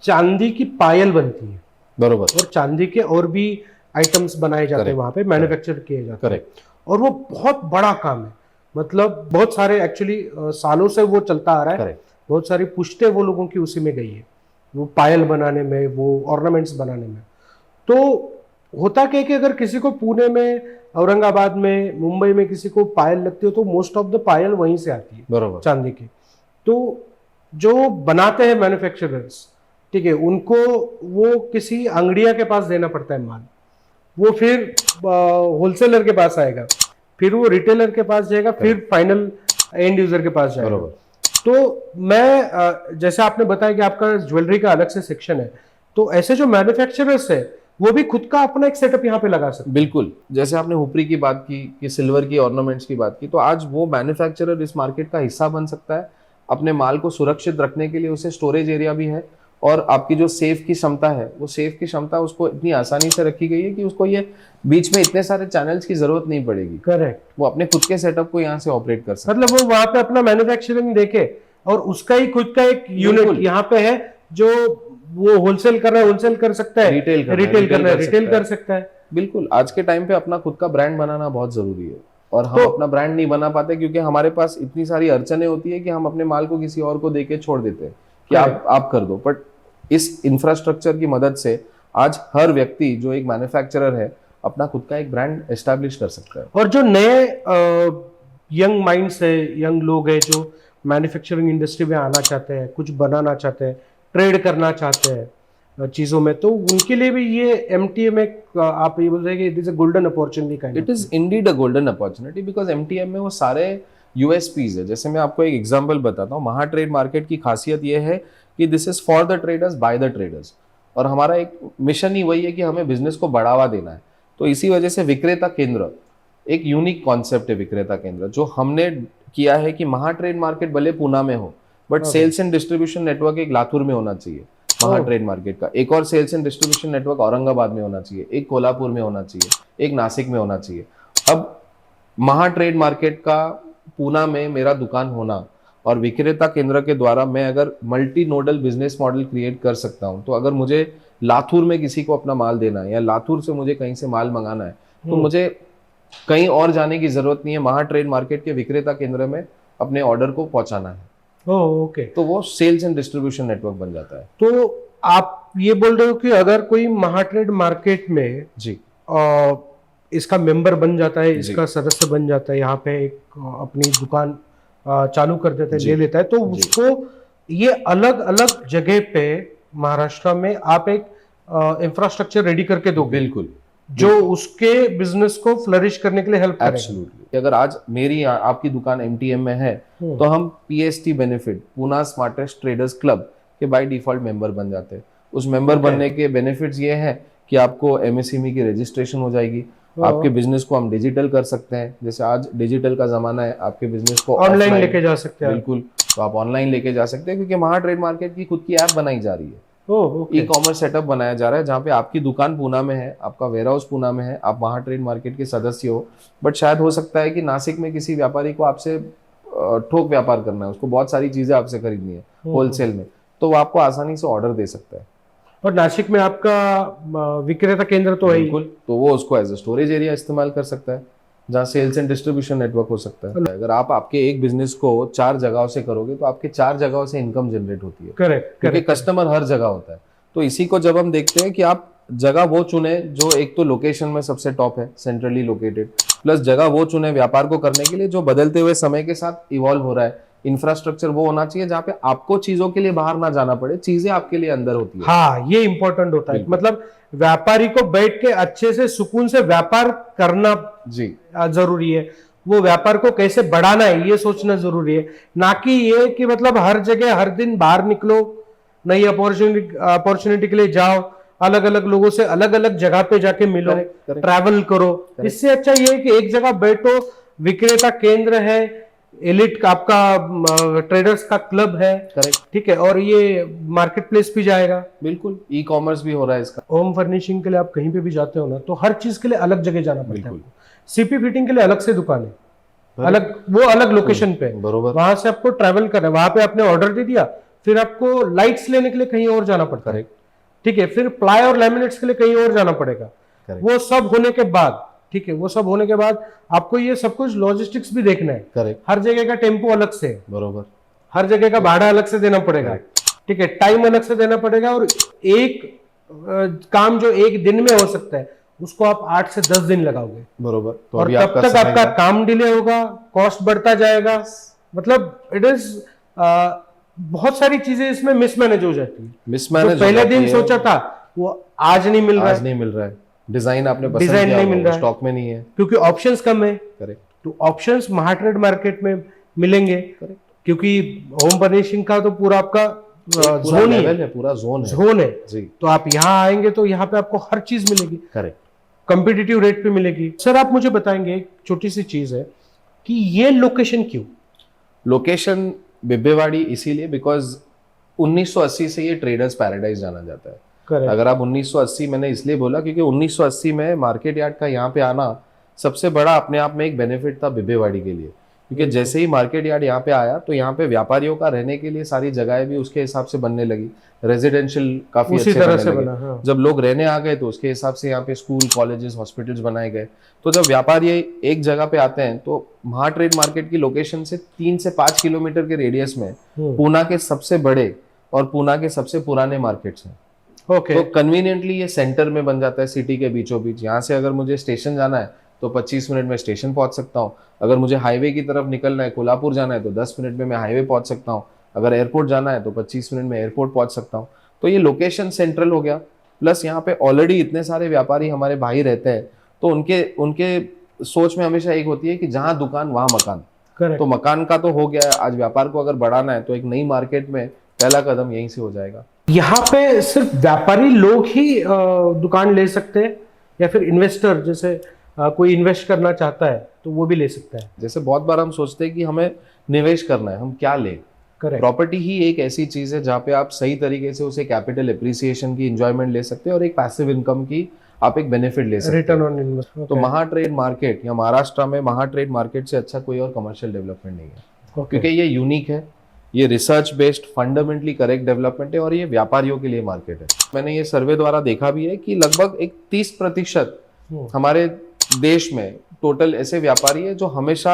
चांदी की पायल बनती है, बरोबर, और चांदी के और भी आइटम्स बनाए जाते हैं वहां पे, मैन्युफैक्चर किए जाते हैं। करेक्ट। और वो बहुत बड़ा काम है, मतलब बहुत सारे एक्चुअली सालों से वो चलता आ रहा है। करेक्ट। बहुत सारी पुश्ते वो लोगों की उसी में गई है, वो पायल बनाने में, वो ऑर्नामेंट्स बनाने में। तो होता क्या है कि अगर किसी को पुणे में, औरंगाबाद में, मुंबई में किसी को पायल लगती हो तो मोस्ट ऑफ द पायल वहीं से आती है, बरोबर, चांदी की। तो जो बनाते हैं मैन्युफैक्चरर्स, ठीक है, उनको वो किसी अंगड़िया के पास देना पड़ता है माल, वो फिर होलसेलर के पास आएगा, फिर वो रिटेलर के पास जाएगा, फिर फाइनल एंड यूजर के पास जाएगा। बरोबर। तो मैं जैसे आपने बताया कि आपका ज्वेलरी का अलग से सेक्शन है, तो ऐसे जो मैन्युफैक्चरर्स है वो भी खुद का अपना एक सेटअप यहाँ पे लगा सकते हैं। बिल्कुल, जैसे आपने हुपरी की बात की, कि सिल्वर की ऑर्नामेंट्स की बात की, तो आज वो मैन्युफैक्चरर इस मार्केट का हिस्सा बन सकता है। अपने माल को सुरक्षित रखने के लिए उसे स्टोरेज एरिया भी है, और आपकी जो सेफ की क्षमता है, वो सेफ की क्षमता उसको इतनी आसानी से रखी गई है कि उसको ये बीच में इतने सारे चैनल्स की जरूरत नहीं पड़ेगी। करेक्ट। वो अपने खुद के सेटअप को यहाँ से ऑपरेट कर सकता है। मतलब वो वहां पे अपना मैन्युफैक्चरिंग देखे और उसका ही खुद का एक यूनिट यहाँ पे है, जो वो होलसेल कर रहा है होलसेल कर सकता है, रिटेल कर रहा है रिटेल कर सकता है। बिल्कुल, आज के टाइम पे अपना खुद का ब्रांड बनाना बहुत जरूरी है, और हम अपना ब्रांड नहीं बना पाते क्योंकि हमारे पास इतनी सारी अड़चने होती है कि हम अपने माल को किसी और को देके छोड़ देते हैं कि आप कर दो। बट इस इंफ्रास्ट्रक्चर की मदद से आज हर व्यक्ति जो एक मैन्युफैक्चरर है अपना खुद का एक ब्रांड एस्टैब्लिश कर सकता है। और जो नए यंग माइंड्स है, यंग लोग हैं जो मैन्युफैक्चरिंग इंडस्ट्री में आना चाहते हैं, कुछ बनाना चाहते हैं, ट्रेड करना चाहते हैं चीजों में, तो उनके लिए भी ये एमटीएम एक, आप ये बोल रहे हैं कि it is a golden opportunity kind. It is indeed a golden opportunity because MTM में वो सारे यूएसपीज है। जैसे मैं आपको एक एग्जांपल बताता हूँ, महाट्रेड मार्केट की खासियत ये है कि this is for the traders by the traders, और हमारा एक मिशन ही वही है कि हमें बिजनेस को बढ़ावा देना है। तो इसी वजह से विक्रेता केंद्र एक यूनिक कॉन्सेप्ट है। विक्रेता केंद्र जो हमने किया है कि महाट्रेड मार्केट भले पूना में हो, but sales and distribution network एक लातूर में होना चाहिए महाट्रेड मार्केट का, एक और sales and distribution network Aurangabad में होना चाहिए, एक कोल्हापुर में होना चाहिए, एक नासिक में होना चाहिए। अब महाट्रेड मार्केट का पूना में मेरा दुकान होना और विक्रेता केंद्र के द्वारा मैं अगर multi nodal business model create कर सकता हूं, तो अगर मुझे लातूर में किसी को अपना माल देना है या लातूर से मुझे कहीं से माल मंगाना है, तो मुझे कहीं और जाने की जरूरत नहीं है, महाट्रेड मार्केट के विक्रेता केंद्र में अपने ऑर्डर को पहुंचाना है। ओके, तो वो सेल्स एंड डिस्ट्रीब्यूशन नेटवर्क बन जाता है। तो आप ये बोल रहे हो कि अगर कोई महाट्रेड मार्केट में जी इसका मेंबर बन जाता है, इसका सदस्य बन जाता है, यहाँ पे एक अपनी दुकान चालू कर देता है, ले लेता है, तो उसको ये अलग अलग जगह पे महाराष्ट्र में आप एक इंफ्रास्ट्रक्चर रेडी करके दो, बिल्कुल, जो उसके बिजनेस को फ्लरिश करने के लिए हेल्प करेगा। एब्सोल्युटली। अगर आज मेरी आपकी दुकान एमटीएम में है, तो हम PST benefit, Poona smartest traders club के बाय डिफॉल्ट मेंबर बन जाते हैं। उस मेंबर बनने के बेनिफिट्स ये हैं कि आपको एमएसएमई की रजिस्ट्रेशन हो जाएगी, आपके बिजनेस को हम डिजिटल कर सकते हैं, जैसे आज डिजिटल का जमाना है, आपके बिजनेस को ऑनलाइन लेके जा सकते हैं। बिल्कुल, तो आप ऑनलाइन लेके जा सकते हैं क्योंकि महाट्रेड मार्केट की खुद की ऐप बनाई जा रही है। ई कॉमर्स सेटअप बनाया जा रहा है जहाँ पे आपकी दुकान पूना में है, आपका वेयर हाउस पूना में है, आप महाट्रेड मार्केट के सदस्य हो, बट शायद हो सकता है कि नासिक में किसी व्यापारी को आपसे ठोक व्यापार करना है, उसको बहुत सारी चीजें आपसे खरीदनी है होलसेल में, तो वो आपको आसानी से ऑर्डर दे सकता है। और नासिक में आपका विक्रेता केंद्र तो है, बिल्कुल, तो वो उसको एज ए स्टोरेज एरिया इस्तेमाल कर सकता है जहाँ सेल्स एंड डिस्ट्रीब्यूशन नेटवर्क हो सकता है। अगर आप आपके एक बिजनेस को 4 जगहों से करोगे तो आपके 4 जगहों से इनकम जनरेट होती है। करेक्ट, क्योंकि कस्टमर हर जगह होता है। तो इसी को जब हम देखते हैं कि आप जगह वो चुने जो एक तो लोकेशन में सबसे टॉप है, सेंट्रली लोकेटेड, प्लस जगह वो चुने व्यापार को करने के लिए जो बदलते हुए समय के साथ इवॉल्व हो रहा है, इंफ्रास्ट्रक्चर वो होना चाहिए जहाँ पे आपको चीजों के लिए बाहर ना जाना पड़े, चीजें आपके लिए अंदर होती है। हाँ, ये इंपॉर्टेंट होता है। बिल्कुल। मतलब व्यापारी को बैठ के अच्छे से सुकून से व्यापार करना जी जरूरी है। वो व्यापार को कैसे बढ़ाना है ये सोचना जरूरी है, ना कि ये कि मतलब हर जगह हर दिन बाहर निकलो, नई अपॉर्चुनिटी के लिए जाओ, अलग अलग लोगों से अलग अलग जगह पे जाके मिलो, Correct, correct. ट्रैवल करो। इससे अच्छा ये है कि एक जगह बैठो, विक्रेता केंद्र है, एलिट आपका ट्रेडर्स का क्लब है, करेक्ट, ठीक है, और ये मार्केट प्लेस भी जाएगा। बिल्कुल, ई कॉमर्स भी हो रहा है इसका। होम फर्निशिंग के लिए आप कहीं पे भी जाते हो ना, तो हर चीज के लिए अलग जगह जाना पड़ता है बिल्कुल। आपको। सीपी फिटिंग के लिए अलग से दुकान है, अलग, वो अलग लोकेशन पे है। बरोबर, वहां से आपको ट्रैवल करना है, वहां पे आपने ऑर्डर दे दिया, फिर आपको लाइट्स लेने के लिए कहीं और जाना पड़ता है, करेक्ट, ठीक है, फिर प्लाई और लैमिनेट्स के लिए कहीं और जाना पड़ेगा। करेक्ट, वो सब होने के बाद, ठीक है, वो सब होने के बाद आपको ये सब कुछ लॉजिस्टिक्स भी देखना है। करेक्ट, हर जगह का टेम्पो अलग से है, बरोबर, हर जगह का भाड़ा अलग से देना पड़ेगा, ठीक है, टाइम अलग से देना पड़ेगा। और एक काम जो एक दिन में हो सकता है उसको आप 8 से 10 दिन लगाओगे, बरोबर। तो और अभी तब आपका तक समय आपका है। काम डिले होगा, कॉस्ट बढ़ता जाएगा। मतलब इट इज बहुत सारी चीजें इसमें मिसमैनेज हो जाती है। जो मिसमैनेज पहले दिन सोचा था वो आज नहीं मिल रहा आज है, नहीं मिल रहा है। डिजाइन आपने पसंद डिजाइन किया नहीं होगा, मिल रहा वो है। स्टॉक में नहीं है। क्योंकि ऑप्शंस कम है। करेक्ट, तो ऑप्शंस महाट्रेड मार्केट में मिलेंगे, करेक्ट। क्योंकि होम फर्निशिंग का तो पूरा आपका पूरा जोन ही लेवल है, पूरा जोन है। जोन है। जी, तो आप यहाँ आएंगे तो यहाँ पे आपको हर चीज मिलेगी, करेक्ट। कंपिटिटिव रेट पे मिलेगी। सर आप मुझे बताएंगे, एक छोटी सी चीज है कि ये लोकेशन क्यों? लोकेशन बिब्बेवाड़ी इसीलिए बिकॉज 1980 से ये ट्रेडर्स पैराडाइज जाना जाता है। करेक्ट, अगर आप 1980, मैंने इसलिए बोला क्योंकि 1980 में मार्केट यार्ड का यहाँ पे आना सबसे बड़ा अपने आप में एक बेनिफिट था बिब्बेवाड़ी के लिए। क्योंकि जैसे ही मार्केट यार्ड यहाँ पे आया तो यहाँ पे व्यापारियों का रहने के लिए सारी जगहें भी उसके हिसाब से बनने लगी, रेजिडेंशियल काफी उसी अच्छे तरह बनने से लगे। बना, हाँ। जब लोग रहने आ गए तो उसके हिसाब से यहाँ पे स्कूल, कॉलेजेस, हॉस्पिटल्स बनाए गए। तो जब व्यापारी एक जगह पे आते हैं तो महाट्रेड मार्केट की लोकेशन से 3 से 5 किलोमीटर के रेडियस में पूना के सबसे बड़े और पूना के सबसे पुराने मार्केट्स हैं। ओके, तो कन्वीनियंटली ये सेंटर में बन जाता है, सिटी के बीचों बीच। यहाँ से अगर मुझे स्टेशन जाना है तो 25 मिनट में स्टेशन पहुंच सकता हूँ। अगर मुझे हाईवे की तरफ निकलना है, कोल्हापुर जाना है, तो 10 मिनट में मैं हाईवे पहुंच सकता हूँ। अगर एयरपोर्ट जाना है तो 25 मिनट में एयरपोर्ट पहुंच सकता हूँ। तो ये लोकेशन सेंट्रल हो गया। प्लस यहाँ पे ऑलरेडी इतने सारे व्यापारी हमारे भाई रहते हैं, तो उनके उनके सोच में हमेशा एक होती है कि जहाँ दुकान वहाँ मकान। करेक्ट। तो मकान का तो हो गया है, आज व्यापार को अगर बढ़ाना है तो एक नई मार्केट में पहला कदम यहीं से हो जाएगा। यहाँ पे सिर्फ व्यापारी लोग ही दुकान ले सकते हैं, या फिर इन्वेस्टर जैसे कोई इन्वेस्ट करना चाहता है तो वो भी ले सकता है? जैसे बहुत बार हम सोचते हैं कि हमें निवेश करना है, हम क्या लें। करेक्ट, प्रॉपर्टी ही एक ऐसी चीज है जहाँ पे आप सही तरीके से उसे कैपिटल एप्रिसिएशन की एंजॉयमेंट ले सकते हैं और एक पैसिव इनकम की आप एक बेनिफिट ले सकते हैं। Return on investment. तो महाट्रेड मार्केट या महाराष्ट्र में महाट्रेड मार्केट से अच्छा कोई और कमर्शियल डेवलपमेंट नहीं है, क्योंकि ये यूनिक है, ये research based fundamentally correct development है और ये व्यापारियों के लिए मार्केट है। मैंने ये सर्वे द्वारा देखा भी है कि लगभग एक 30% हमारे देश में टोटल ऐसे व्यापारी है जो हमेशा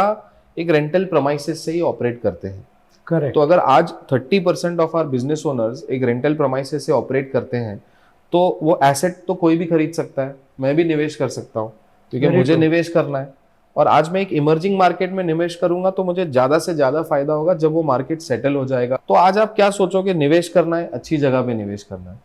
एक रेंटल प्रमाइसेस से ही ऑपरेट करते हैं। करेक्ट। तो अगर आज 30% ऑफ आवर बिजनेस ओनर्स एक रेंटल प्रमाइसेस से ऑपरेट करते हैं तो वो एसेट तो कोई भी खरीद सकता है, मैं भी निवेश कर सकता हूँ क्योंकि मुझे निवेश करना है। और आज मैं एक इमर्जिंग मार्केट में निवेश करूंगा तो मुझे ज्यादा से ज्यादा फायदा होगा जब वो मार्केट सेटल हो जाएगा। तो आज आप क्या सोचोगे, निवेश करना है, अच्छी जगह पे निवेश करना है,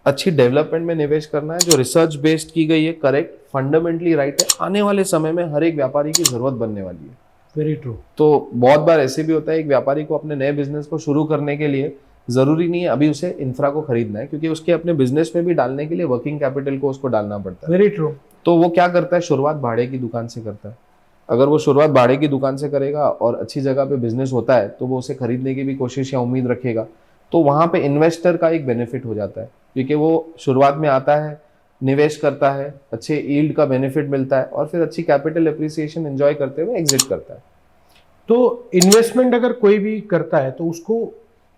अच्छी डेवलपमेंट में निवेश करना है जो रिसर्च बेस्ड की गई है, करेक्ट, फंडामेंटली राइट है। आने वाले समय में हर एक व्यापारी की जरूरत बनने वाली है। Very true. तो बहुत बार ऐसे भी होता है एक व्यापारी को अपने नए बिजनेस को शुरू करने के लिए जरूरी नहीं है अभी उसे इंफ्रा को खरीदना है, क्योंकि उसके अपने बिजनेस में भी डालने के लिए वर्किंग कैपिटल को उसको डालना पड़ता है। Very true. तो वो क्या करता है, शुरुआत भाड़े की दुकान से करता है। अगर वो शुरुआत भाड़े की दुकान से करेगा और अच्छी जगह पे बिजनेस होता है तो वो उसे खरीदने की भी कोशिश या उम्मीद रखेगा। तो वहां पे इन्वेस्टर का एक बेनिफिट हो जाता है, क्योंकि वो शुरुआत में आता है, निवेश करता है, अच्छे यील्ड का बेनिफिट मिलता है और फिर अच्छी कैपिटल एप्रिसिएशन एंजॉय करते हुए एग्जिट करता है। तो इन्वेस्टमेंट अगर कोई भी करता है तो उसको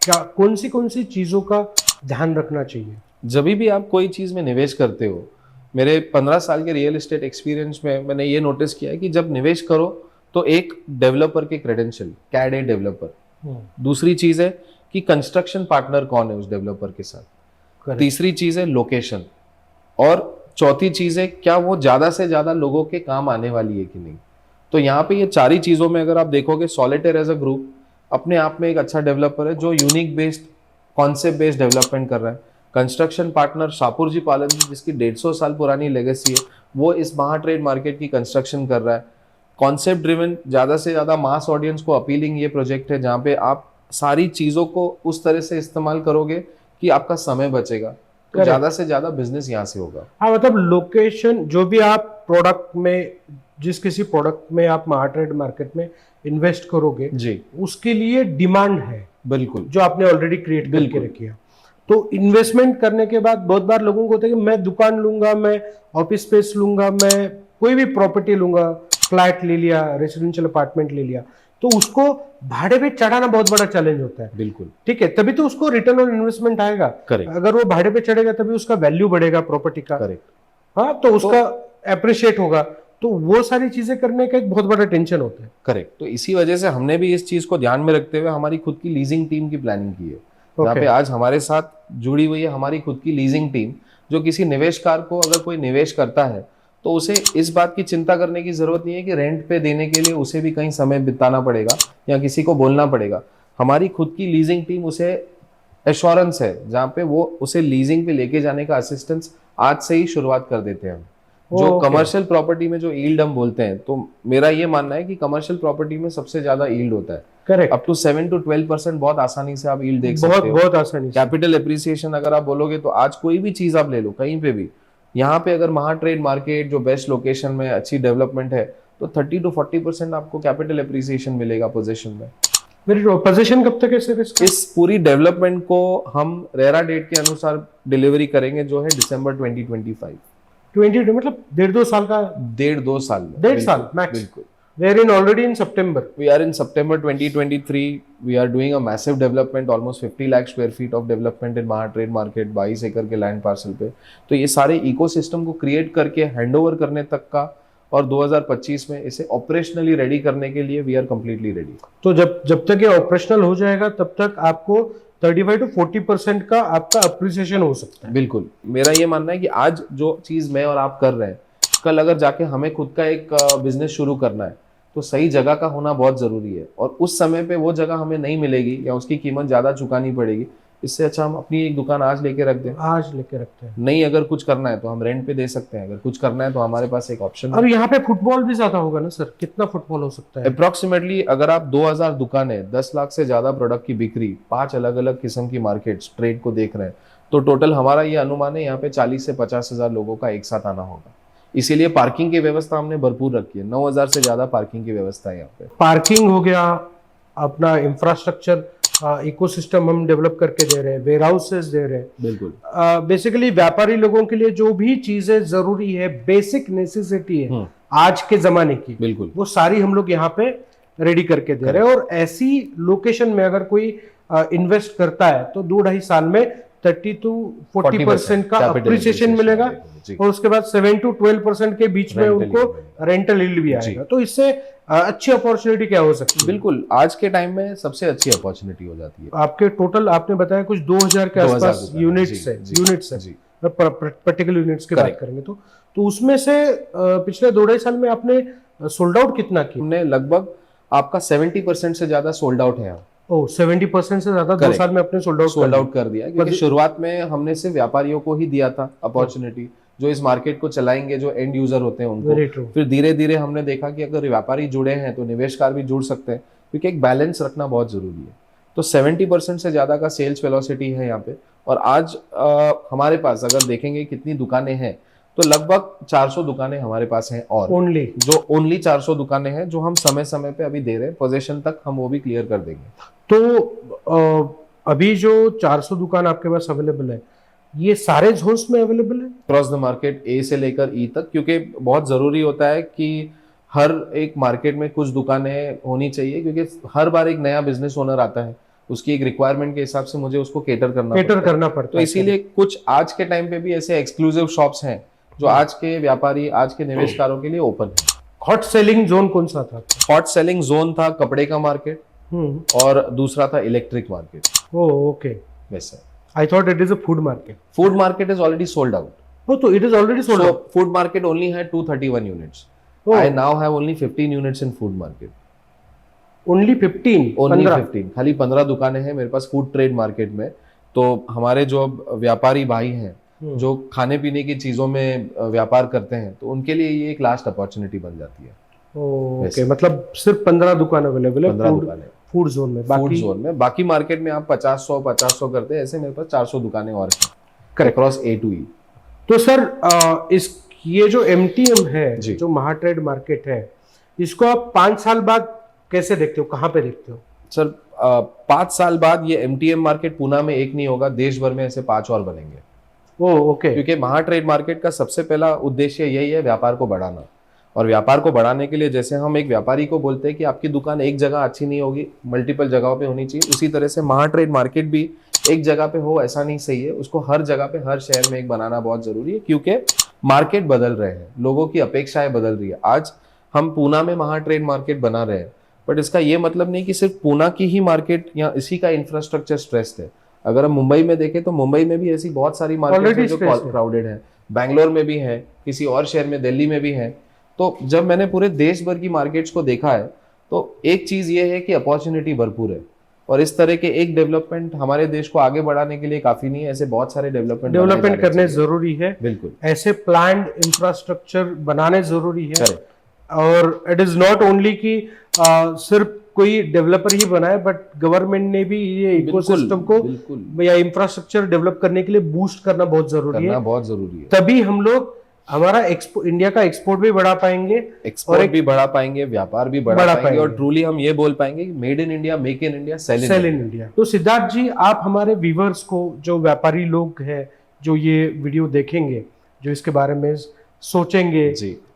क्या कौन सी चीजों का ध्यान रखना चाहिए? जब भी आप कोई चीज में निवेश करते हो, मेरे 15 साल के रियल एस्टेट एक्सपीरियंस में मैंने ये नोटिस किया है कि जब निवेश करो तो एक डेवलपर के क्रेडेंशियल, कैड ए डेवलपर, दूसरी चीज है कि कंस्ट्रक्शन पार्टनर कौन है उस डेवलपर के साथ, तीसरी चीज है लोकेशन, और चौथी चीज है क्या वो ज्यादा से ज्यादा लोगों के काम आने वाली है कि नहीं। तो यहाँ पे ये चारी चीजों में अगर आप देखोगे, सॉलिटेयर एज अ ग्रुप अपने आप में एक अच्छा डेवलपर है जो unique based concept based development कर रहा है। कंस्ट्रक्शन पार्टनर शाहपुर जी पालन जी, जिसकी 150 साल पुरानी लेगेसी है, वो इस महाट्रेड मार्केट की कंस्ट्रक्शन कर रहा है। कॉन्सेप्ट ड्रिवन, ज़्यादा से ज़्यादा मास ऑडियंस को अपीलिंग ये प्रोजेक्ट है, जहाँ पे आप सारी चीज़ों को उस तरह से इस्तेमाल करोगे कि आपका समय बचेगा, तो ज़्यादा से ज़्यादा बिजनेस यहाँ से होगा। हाँ, मतलब लोकेशन जो भी आप प्रोडक्ट में, जिस किसी प्रोडक्ट में आप महाट्रेड मार्केट में इन्वेस्ट करोगे जी, उसके लिए डिमांड है, बिल्कुल जो आपने ऑलरेडी क्रिएट करके बिल्कुल। रखी है। तो इन्वेस्टमेंट करने के बाद बहुत बार लोगों को होता है कि मैं दुकान लूंगा, मैं ऑफिस स्पेस लूंगा, मैं कोई भी प्रॉपर्टी लूंगा, फ्लैट ले लिया, रेसिडेंशियल अपार्टमेंट ले लिया, तो उसको भाड़े पे चढ़ाना बहुत बड़ा चैलेंज होता है। बिल्कुल ठीक है, तभी तो उसको रिटर्न ऑन इन्वेस्टमेंट आएगा। करेक्ट अगर वो भाड़े पे चढ़ेगा तभी उसका वैल्यू बढ़ेगा प्रॉपर्टी का। करेक्ट। हाँ, तो उसका एप्रिशिएट होगा। तो वो सारी चीजें करने का एक बहुत बड़ा टेंशन होता है। करेक्ट। तो इसी वजह से हमने भी इस चीज को ध्यान में रखते हुए हमारी खुद की लीजिंग टीम की प्लानिंग की है, जहाँ पे आज हमारे साथ जुड़ी हुई है हमारी खुद की लीजिंग टीम, जो किसी निवेशकार को अगर कोई निवेश करता है तो उसे इस बात की चिंता करने की जरूरत नहीं है कि रेंट पे देने के लिए उसे भी कहीं समय बिताना पड़ेगा या किसी को बोलना पड़ेगा। हमारी खुद की लीजिंग टीम उसे एश्योरेंस है, जहाँ पे वो उसे लीजिंग पे लेके जाने का असिस्टेंस आज से ही शुरुआत कर देते हैं। जो कमर्शियल प्रॉपर्टी में जो यील्ड हम बोलते हैं, तो मेरा ये मानना है कि कमर्शियल प्रॉपर्टी में सबसे ज्यादा यील्ड होता है। करेक्ट, अप टू 7 to 12% बहुत आसानी से आप यील्ड देख सकते हो। बहुत आसानी से। कैपिटल एप्रिसिएशन अगर आप बोलोगे तो आज कोई भी चीज आप ले लो कहीं पे भी, यहाँ पे अगर महाट्रेड मार्केट जो बेस्ट लोकेशन में अच्छी डेवलपमेंट है, तो 30 to 40% आपको कैपिटल एप्रिसिएशन मिलेगा पोजीशन में। मेरी पोजीशन कब तक है सर इसका? इस पूरी डेवलपमेंट को हम रेरा डेट के अनुसार डिलीवरी करेंगे, जो है दिसंबर 2025। 20 मतलब 1.5-2 साल का? 1.5-2 साल में। 1.5 साल मैक्स। बिल्कुल। We are in already in September. We are in September 2023. We are doing a massive development, almost 50 lakh square feet of development in Mahatrade market, 22 एकड़ के लैंड पार्सल पे। तो ये सारे इकोसिस्टम को क्रिएट करके हैंडओवर करने तक का, और 2025 में इसे ऑपरेशनली रेडी करने के लिए वी आर कंप्लीटली रेडी। तो जब तक ये ऑपरेशनल हो जाएगा तब तक आपको 35 to 40% का आपका अप्रिसिएशन हो सकता है। बिल्कुल, मेरा ये मानना है कि आज जो चीज मैं और आप कर रहे हैं, कल अगर जाके हमें खुद का एक बिजनेस शुरू करना है तो सही जगह का होना बहुत जरूरी है, और उस समय पे वो जगह हमें नहीं मिलेगी या उसकी कीमत ज्यादा चुकानी पड़ेगी। इससे अच्छा हम अपनी एक दुकान आज लेके रख दें। आज लेके रखते हैं। नहीं, अगर कुछ करना है तो हम रेंट पे दे सकते हैं, अगर कुछ करना है तो हमारे पास एक ऑप्शन है। और यहाँ पे फुटबॉल भी ज्यादा होगा ना सर? कितना फुटबॉल हो सकता है? अप्रोक्सीमेटली अगर आप 2000 दुकानें, 10 लाख से ज्यादा प्रोडक्ट की बिक्री, 5 अलग अलग किस्म की मार्केट्स ट्रेड को देख रहे हैं, तो टोटल हमारा ये अनुमान है यहाँ पे 40 से 50 हजार लोगों का एक साथ आना होगा। इसीलिए पार्किंग की व्यवस्था हमने भरपूर रखी है। 9000 से ज्यादा पार्किंग की व्यवस्था है यहाँ पे। पार्किंग हो गया, अपना इंफ्रास्ट्रक्चर इकोसिस्टम हम डेवलप करके दे रहे हैं, वेयर हाउसेस दे रहे हैं। बिल्कुल, बेसिकली व्यापारी लोगों के लिए जो भी चीजें जरूरी है, बेसिक नेसेसिटी है आज के जमाने की, बिल्कुल वो सारी हम लोग यहाँ पे रेडी करके दे रहे हैं। और ऐसी लोकेशन में अगर कोई इन्वेस्ट करता है तो 2-2.5 साल में 30 to 40% का अप्रिसिएशन मिलेगा, और उसके बाद 7 to 12% के बीच में उनको रेंटल यील्ड भी आएगा। तो इससे अच्छी अपॉर्चुनिटी क्या हो सकती है? बिल्कुल, आज के टाइम में सबसे अच्छी अपॉर्चुनिटी हो जाती है। आपके टोटल आपने बताया कुछ 2000 के आसपास यूनिट्स है, पर्टिकुलर यूनिट्स की बात करेंगे तो उसमें से पिछले 2-2.5 साल में आपने सोल्ड आउट कितना किया? हमने लगभग आपका 70% से ज्यादा सोल्ड आउट है। 70% से ज्यादा 2 साल में अपने सोल्ड आउट कर दिया, क्योंकि शुरुआत में हमने सिर्फ व्यापारियों को ही दिया था अपॉर्चुनिटी, जो इस मार्केट को चलाएंगे, जो एंड यूजर होते हैं उनको। फिर धीरे धीरे हमने देखा कि अगर व्यापारी जुड़े हैं तो निवेशकार भी जुड़ सकते हैं, क्योंकि एक बैलेंस रखना बहुत जरूरी है। तो 70% से ज्यादा का सेल्स वेलोसिटी है यहाँ पे। और आज हमारे पास अगर देखेंगे कितनी दुकानें हैं, तो लगभग 400 दुकानें हमारे पास हैं, और ओनली 400 दुकानें हैं जो हम समय समय पे अभी दे रहे हैं। पोजीशन तक हम वो भी क्लियर कर देंगे। तो अभी जो 400 दुकान आपके पास अवेलेबल है, ये सारे जोन्स में अवेलेबल है क्रॉस द मार्केट, ए से लेकर ई तक, क्योंकि बहुत जरूरी होता है कि हर एक मार्केट में कुछ दुकानें होनी चाहिए, क्योंकि हर बार एक नया बिजनेस ओनर आता है, उसकी एक रिक्वायरमेंट के हिसाब से मुझे उसको केटर करना पड़ता है। तो इसीलिए कुछ आज के टाइम पे भी ऐसे एक्सक्लूसिव शॉप्स हैं जो आज के व्यापारी, आज के निवेशकारों के लिए ओपन है। हॉट सेलिंग जोन कौन सा था? हॉट सेलिंग जोन था कपड़े का मार्केट, और दूसरा था इलेक्ट्रिक मार्केट। ओके, वैसे I thought it is a food market. Food market is already sold out. तो it is already sold out. Food market only है 231 units. I now have only 15 units in food market. Only 15? Only 15, खाली 15 दुकानें हैं मेरे पास food trade market में। तो हमारे जो व्यापारी भाई हैं जो खाने पीने की चीजों में व्यापार करते हैं, तो उनके लिए ये एक लास्ट अपॉर्चुनिटी बन जाती है। ओके, मतलब सिर्फ 15 दुकान अवेलेबल है 15 दुकानें फूड जोन में। फूड बाकी जोन में, बाकी मार्केट में आप 50-100 करते हैं, ऐसे मेरे पास 400 दुकानें और हैं Correct. Across A to E। तो सर इस ये जो MTM है, जी। जो महाट्रेड मार्केट है, इसको आप 5 साल बाद कैसे देखते हो, कहाँ पे देखते हो? सर 5 साल बाद ये MTM मार्केट पूना में एक नहीं होगा, देश भर में ऐसे 5 और बनेंगे। ओके। क्योंकि महाट्रेड मार्केट का सबसे पहला उद्देश्य यही है, व्यापार को बढ़ाना। और व्यापार को बढ़ाने के लिए जैसे हम एक व्यापारी को बोलते हैं कि आपकी दुकान एक जगह अच्छी नहीं होगी, मल्टीपल जगहों पे होनी चाहिए, उसी तरह से महाट्रेड मार्केट भी एक जगह पे हो ऐसा नहीं सही है, उसको हर जगह पे हर शहर में एक बनाना बहुत जरूरी है। क्योंकि मार्केट बदल रहे हैं, लोगों की अपेक्षाएं बदल रही है। आज हम पूना में महाट्रेड मार्केट बना रहे हैं, बट इसका ये मतलब नहीं कि सिर्फ पूना की ही मार्केट या इसी का इंफ्रास्ट्रक्चर स्ट्रेस्ड है। अगर हम मुंबई में देखें तो मुंबई में भी ऐसी बहुत सारी मार्केट है जो क्राउडेड है, बैंगलोर में भी है, किसी और शहर में दिल्ली में भी है। तो जब मैंने पूरे देश भर की मार्केट्स को देखा है, तो एक चीज ये है कि अपॉर्चुनिटी भरपूर है। और इस तरह के एक डेवलपमेंट हमारे देश को आगे बढ़ाने के लिए काफी नहीं है, ऐसे बहुत सारे डेवलपमेंट करने जरूरी है। बिल्कुल, ऐसे प्लान्ड इंफ्रास्ट्रक्चर बनाने जरूरी है। Correct. और इट इज नॉट ओनली कि सिर्फ कोई डेवलपर ही बनाए, बट गवर्नमेंट ने भी ये इकोसिस्टम को या इंफ्रास्ट्रक्चर डेवलप करने के लिए बूस्ट करना बहुत जरूरी है। बहुत जरूरी है। तभी हम लोग हमारा इंडिया का एक्सपोर्ट भी बढ़ा पाएंगे, एक्सपोर्ट भी बढ़ा पाएंगे, व्यापार भी बढ़ा पाएंगे, और ट्रूली हम ये बोल पाएंगे कि made in India, make in India, sell in India. तो सिद्धार्थ जी, आप हमारे व्यूवर्स को, जो व्यापारी लोग हैं जो ये वीडियो देखेंगे, जो इसके बारे में सोचेंगे,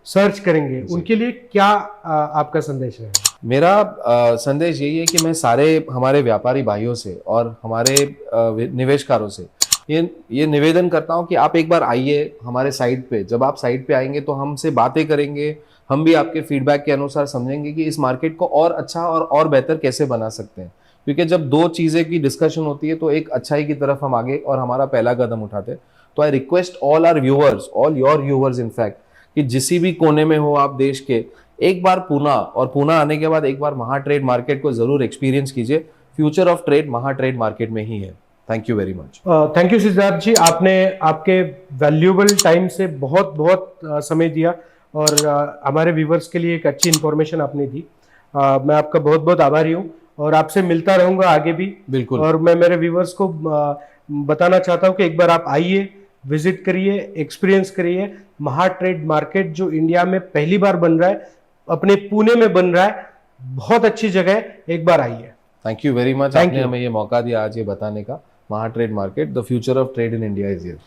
सर्च करेंगे, उनके लिए क्या आपका संदेश है? मेरा संदेश यही है कि मैं सारे हमारे व्यापारी भाइयों से और हमारे निवेशकारों से ये निवेदन करता हूं कि आप एक बार आइए हमारे साइट पे। जब आप साइट पे आएंगे तो हमसे बातें करेंगे, हम भी आपके फीडबैक के अनुसार समझेंगे कि इस मार्केट को और अच्छा और बेहतर कैसे बना सकते हैं। क्योंकि जब दो चीजें की डिस्कशन होती है तो एक अच्छाई की तरफ हम आगे और हमारा पहला कदम उठाते हैं। तो I request all our viewers, all your viewers in fact, कि जिस भी कोने में हो आप देश के, एक बार पूना, और पूना आने के बाद एक बार महाट्रेड मार्केट को जरूर एक्सपीरियंस कीजिए। Future of trade Mahatrade market में ही है। Thank you very much. Thank you Siddharth ji, आपने आपके वैल्यूएबल टाइम से बहुत समय दिया और हमारे व्यूवर्स के लिए एक अच्छी इंफॉर्मेशन आपने दी। मैं आपका बहुत आभारी हूँ और आपसे मिलता रहूंगा आगे भी। बिल्कुल। और मैं मेरे व्यूवर्स को बताना चाहता हूँ कि एक बार आप आइए, विजिट करिए, एक्सपीरियंस करिए। महाट्रेड मार्केट जो इंडिया में पहली बार बन रहा है, अपने पुणे में बन रहा है, बहुत अच्छी जगह है, एक बार आइए। थैंक यू वेरी मच, आपने हमें ये मौका दिया आज ये बताने का। Mahatrade market, the future of trade in India is here.